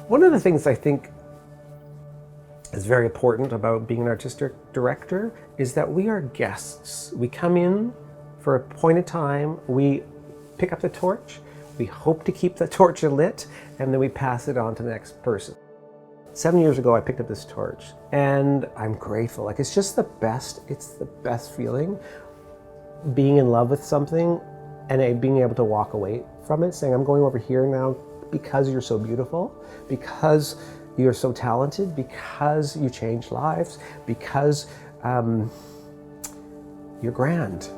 One of the things I think is very important about being an artistic director is that we are guests. We come in for a point in time, we pick up the torch, we hope to keep the torch lit, and then we pass it on to the next person. 7 years ago, I picked up this torch, and I'm grateful. Like, it's just the best feeling, being in love with something and being able to walk away from it, saying, I'm going over here now because you're so beautiful, because you're so talented, because you change lives, because you're grand.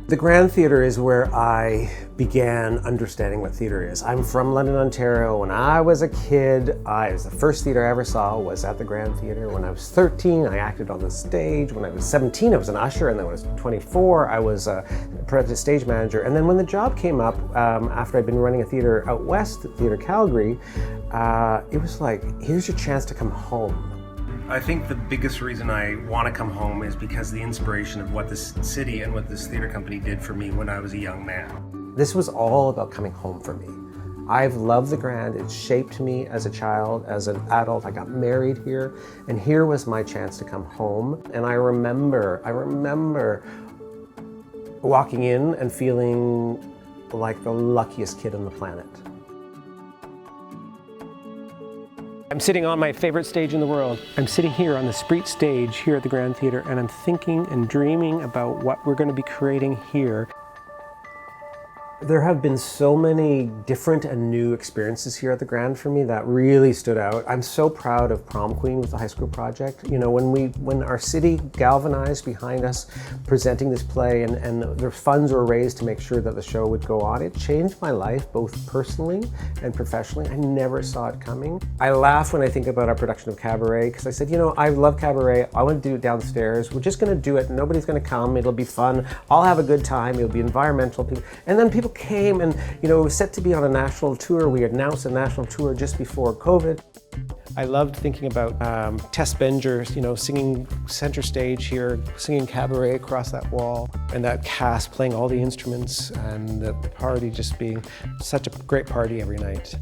The Grand Theatre is where I began understanding what theatre is. I'm from London, Ontario. When I was a kid, the first theatre I ever saw was at the Grand Theatre. When I was 13, I acted on the stage. When I was 17, I was an usher, and then when I was 24, I was a apprentice stage manager. And then when the job came up, after I'd been running a theatre out west, Theatre Calgary, it was like, here's your chance to come home. I think the biggest reason I want to come home is because of the inspiration of what this city and what this theatre company did for me when I was a young man. This was all about coming home for me. I've loved the Grand. It shaped me as a child, as an adult. I got married here, and here was my chance to come home. And I remember walking in and feeling like the luckiest kid on the planet. I'm sitting on my favorite stage in the world. I'm sitting here on the Spreet stage here at the Grand Theatre, and I'm thinking and dreaming about what we're going to be creating here. There have been so many different and new experiences here at the Grand for me that really stood out. I'm so proud of Prom Queen with the high school project. You know, when our city galvanized behind us presenting this play and the funds were raised to make sure that the show would go on, it changed my life both personally and professionally. I never saw it coming. I laugh when I think about our production of Cabaret, because I said, you know, I love Cabaret. I want to do it downstairs. We're just going to do it. Nobody's going to come. It'll be fun. I'll have a good time. It'll be environmental. And then people came, and you know, it was set to be on a national tour. We announced a national tour just before COVID. I loved thinking about Tess Benger, you know, singing center stage here, singing Cabaret across that wall, and that cast playing all the instruments, and the party just being such a great party every night.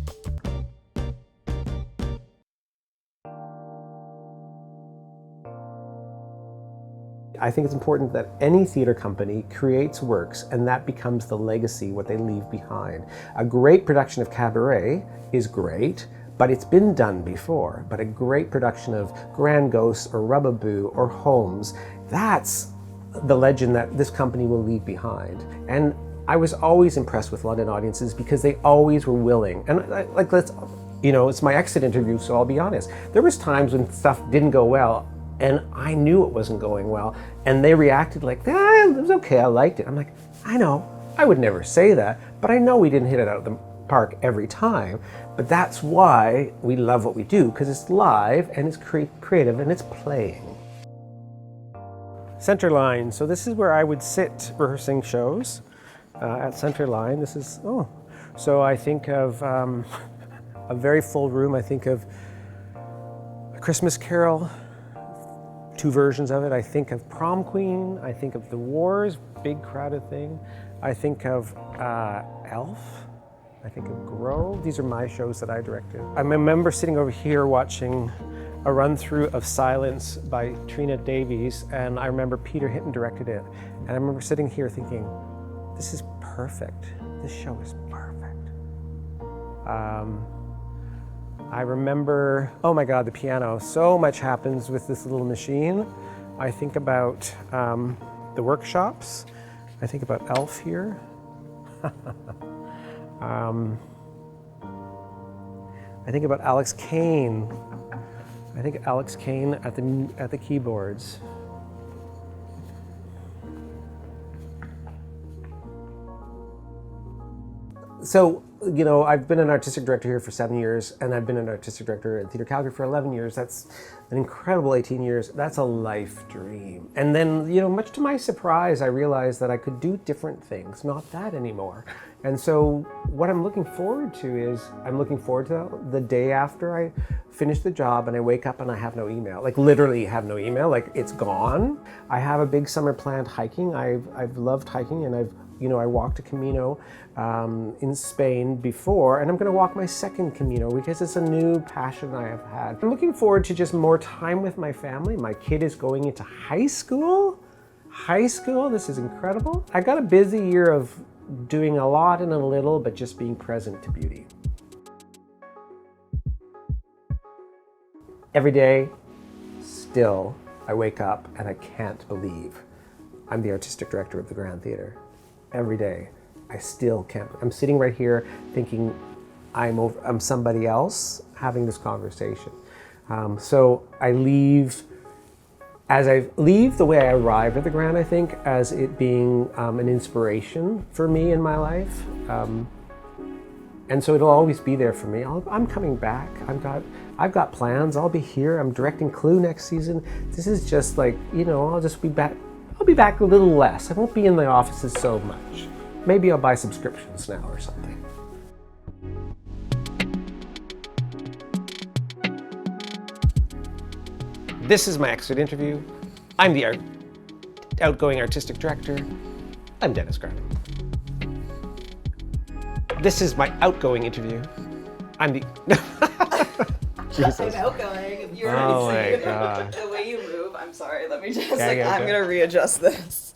I think it's important that any theatre company creates works, and that becomes the legacy, what they leave behind. A great production of Cabaret is great, but it's been done before. But a great production of Grand Ghosts or Rubaboo or Holmes, that's the legend that this company will leave behind. And I was always impressed with London audiences because they always were willing. And you know, it's my exit interview, so I'll be honest. There was times when stuff didn't go well, and I knew it wasn't going well, and they reacted like, it was okay, I liked it. I'm like, I know, I would never say that, but I know we didn't hit it out of the park every time, but that's why we love what we do, because it's live, and it's creative, and it's playing. Center line, so this is where I would sit rehearsing shows, at Center line. This is, so I think of a very full room. I think of A Christmas Carol, 2 versions of it. I think of Prom Queen. I think of The Wars, big crowded thing. I think of Elf. I think of Grow. These are my shows that I directed. I remember sitting over here watching a run through of Silence by Trina Davies, and I remember Peter Hinton directed it. And I remember sitting here thinking, this is perfect. This show is perfect. I remember, oh my God, the piano. So much happens with this little machine. I think about the workshops. I think about Elf here. I think about Alex Kane. I think Alex Kane at the keyboards. So, you know, I've been an artistic director here for 7 years, and I've been an artistic director at Theatre Calgary for 11 years. That's an incredible 18 years. That's a life dream. And then, you know, much to my surprise, I realized that I could do different things, not that anymore. And so what I'm looking forward to is, I'm looking forward to the day after I finish the job and I wake up and I have no email, like literally have no email, like it's gone. I have a big summer planned hiking. I've loved hiking, and I walked a Camino in Spain before, and I'm gonna walk my second Camino because it's a new passion I have had. I'm looking forward to just more time with my family. My kid is going into high school. This is incredible. I got a busy year of doing a lot and a little, but just being present to beauty. Every day, still, I wake up and I can't believe I'm the artistic director of the Grand Theatre. Every day, I still can't. I'm sitting right here thinking I'm somebody else having this conversation. So I leave, the way I arrived at the Grand, I think, as it being an inspiration for me in my life. And so it'll always be there for me. I'm coming back. I've got plans. I'll be here. I'm directing Clue next season. This is just like, I'll just be back. I'll be back a little less. I won't be in the offices so much. Maybe I'll buy subscriptions now or something. This is my exit interview. I'm the outgoing artistic director. I'm Dennis Garnhum. This is my outgoing interview. I'm the... Jesus. I'm outgoing. You're oh my God. The way you move, I'm sorry. Let me just, I'm going to readjust this.